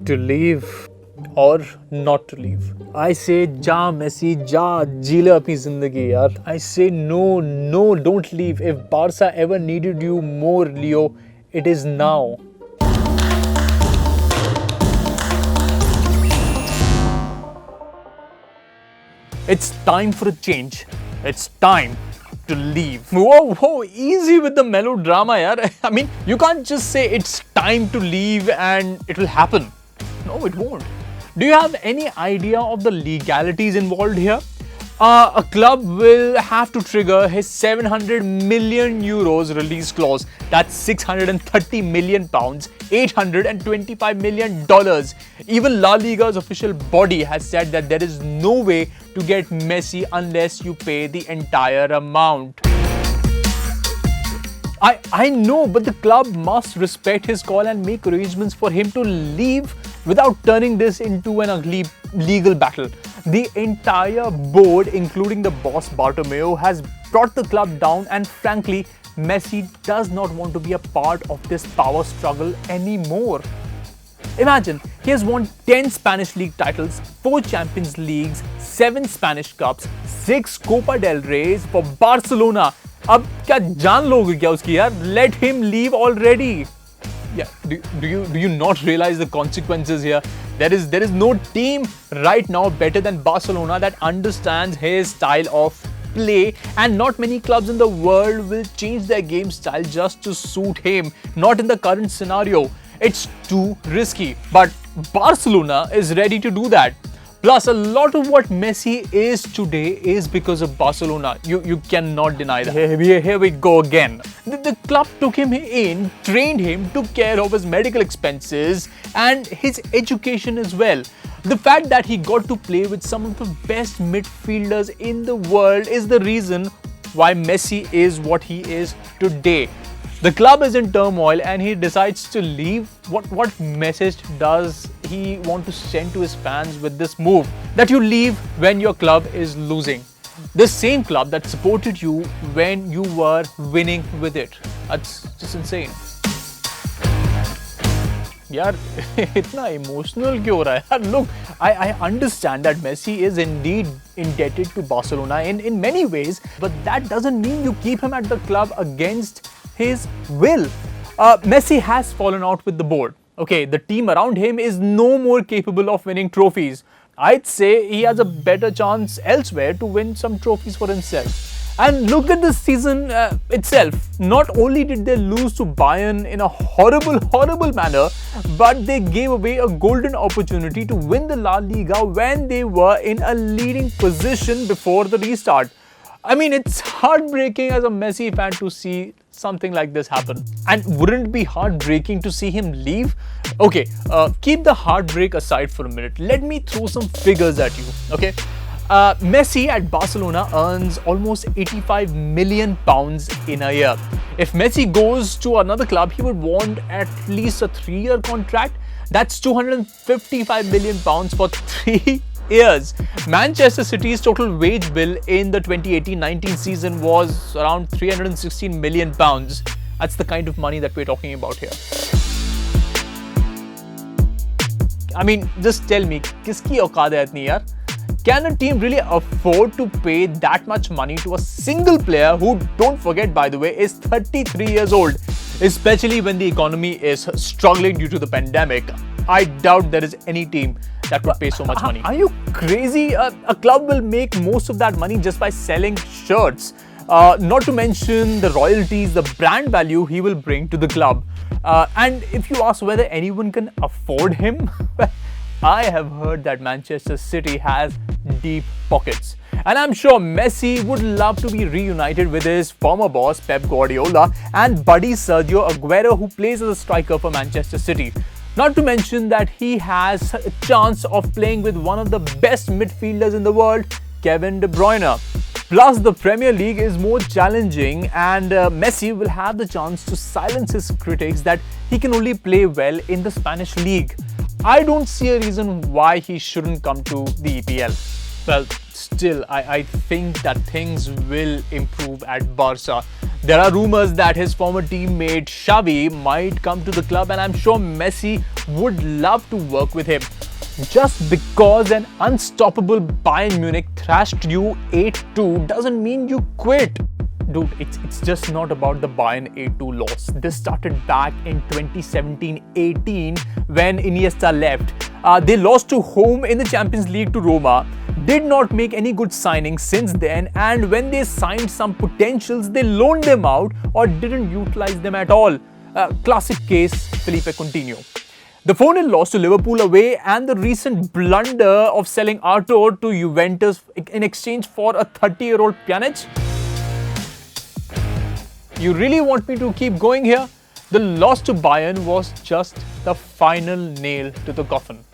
To leave or not to leave. I say ja Messi, ja जी ले अपनी जिंदगी यार. I say no, don't leave. If Barca ever needed you more, Leo, it is now. It's time for a change. It's time to leave. Whoa, easy with the melodrama, yaar. I mean, you can't just say it's time to leave and it will happen. No, it won't. Do you have any idea of the legalities involved here? A club will have to trigger his 700 million euros release clause. That's 630 million pounds, $825 million. Even La Liga's official body has said that there is no way to get Messi unless you pay the entire amount. I know, but the club must respect his call and make arrangements for him to leave without turning this into an ugly legal battle. The entire board, including the boss Bartomeu, has brought the club down, and frankly, Messi does not want to be a part of this power struggle anymore. Imagine, he has won 10 Spanish League titles, 4 Champions Leagues, 7 Spanish Cups, 6 Copa del Reys for Barcelona. अब क्या जान लोगे क्या उसकी यार? Let him leave already. Yeah, do you not realize the consequences here? There is no team right now better than Barcelona that understands his style of play, and not many clubs in the world will change their game style just to suit him. Not in the current scenario. It's too risky. But Barcelona is ready to do that. Plus, a lot of what Messi is today is because of Barcelona. You cannot deny that. Here we go again. The club took him in, trained him, took care of his medical expenses and his education as well. The fact that he got to play with some of the best midfielders in the world is the reason why Messi is what he is today. The club is in turmoil and he decides to leave. What message does he want to send to his fans with this move? That you leave when your club is losing. The same club that supported you when you were winning with it. That's just insane. यार इतना emotional क्यों हो रहा है यार? Look, I understand that Messi is indeed indebted to Barcelona in many ways, but that doesn't mean you keep him at the club against his will. Messi has fallen out with the board. Okay, the team around him is no more capable of winning trophies. I'd say he has a better chance elsewhere to win some trophies for himself. And look at the season itself. Not only did they lose to Bayern in a horrible manner, but they gave away a golden opportunity to win the La Liga when they were in a leading position before the restart. I mean, it's heartbreaking as a Messi fan to see something like this happen. And wouldn't it be heartbreaking to see him leave? Okay, keep the heartbreak aside for a minute. Let me throw some figures at you, okay? Messi at Barcelona earns almost 85 million pounds in a year. If Messi goes to another club, he would want at least a 3-year contract. That's 255 million pounds for 3 years. Manchester City's total wage bill in the 2018-19 season was around 316 million pounds. That's the kind of money that we're talking about here. I mean, just tell me, kiski औकात है इतनी यार? Can a team really afford to pay that much money to a single player who, don't forget by the way, is 33 years old? Especially when the economy is struggling due to the pandemic. I doubt there is any team that would pay so much money. Are you crazy? A club will make most of that money just by selling shirts. Not to mention the royalties, the brand value he will bring to the club. And if you ask whether anyone can afford him, I have heard that Manchester City has deep pockets. And I'm sure Messi would love to be reunited with his former boss Pep Guardiola and buddy Sergio Aguero, who plays as a striker for Manchester City. Not to mention that he has a chance of playing with one of the best midfielders in the world, Kevin De Bruyne. Plus, the Premier League is more challenging and Messi will have the chance to silence his critics that he can only play well in the Spanish League. I don't see a reason why he shouldn't come to the EPL. Well, still, I think that things will improve at Barca. There are rumors that his former teammate Xavi might come to the club, and I'm sure Messi would love to work with him. Just because an unstoppable Bayern Munich thrashed you 8-2 doesn't mean you quit. Dude, it's just not about the Bayern 8-2 loss. This started back in 2017-18 when Iniesta left. They lost to home in the Champions League to Roma, did not make any good signings since then, and when they signed some potentials, they loaned them out or didn't utilize them at all. Classic case, Felipe Coutinho. The 4-0 loss to Liverpool away and the recent blunder of selling Arthur to Juventus in exchange for a 30-year-old Pjanic. You really want me to keep going here? The loss to Bayern was just the final nail to the coffin.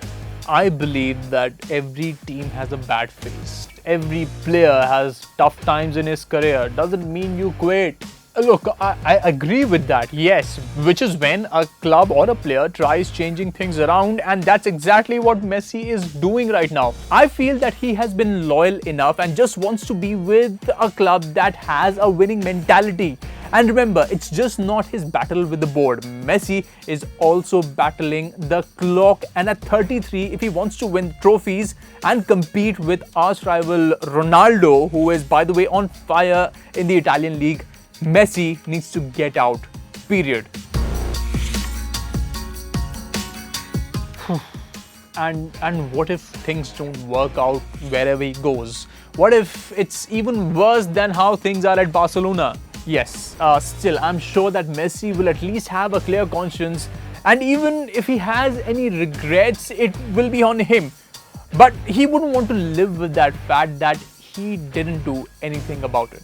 I believe that every team has a bad phase. Every player has tough times in his career. Doesn't mean you quit. Look, I agree with that, yes, which is when a club or a player tries changing things around, and that's exactly what Messi is doing right now. I feel that he has been loyal enough and just wants to be with a club that has a winning mentality. And remember, it's just not his battle with the board. Messi is also battling the clock, and at 33, if he wants to win trophies and compete with arch rival Ronaldo, who is, by the way, on fire in the Italian league, Messi needs to get out, period. And what if things don't work out wherever he goes? What if it's even worse than how things are at Barcelona? Yes, still, I'm sure that Messi will at least have a clear conscience, and even if he has any regrets, it will be on him. But he wouldn't want to live with that fact that he didn't do anything about it.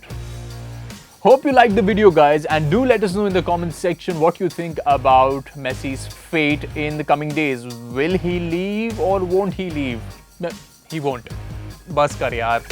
Hope you liked the video, guys, and do let us know in the comments section what you think about Messi's fate in the coming days. Will he leave or won't he leave? No, he won't. Bas kar yaar.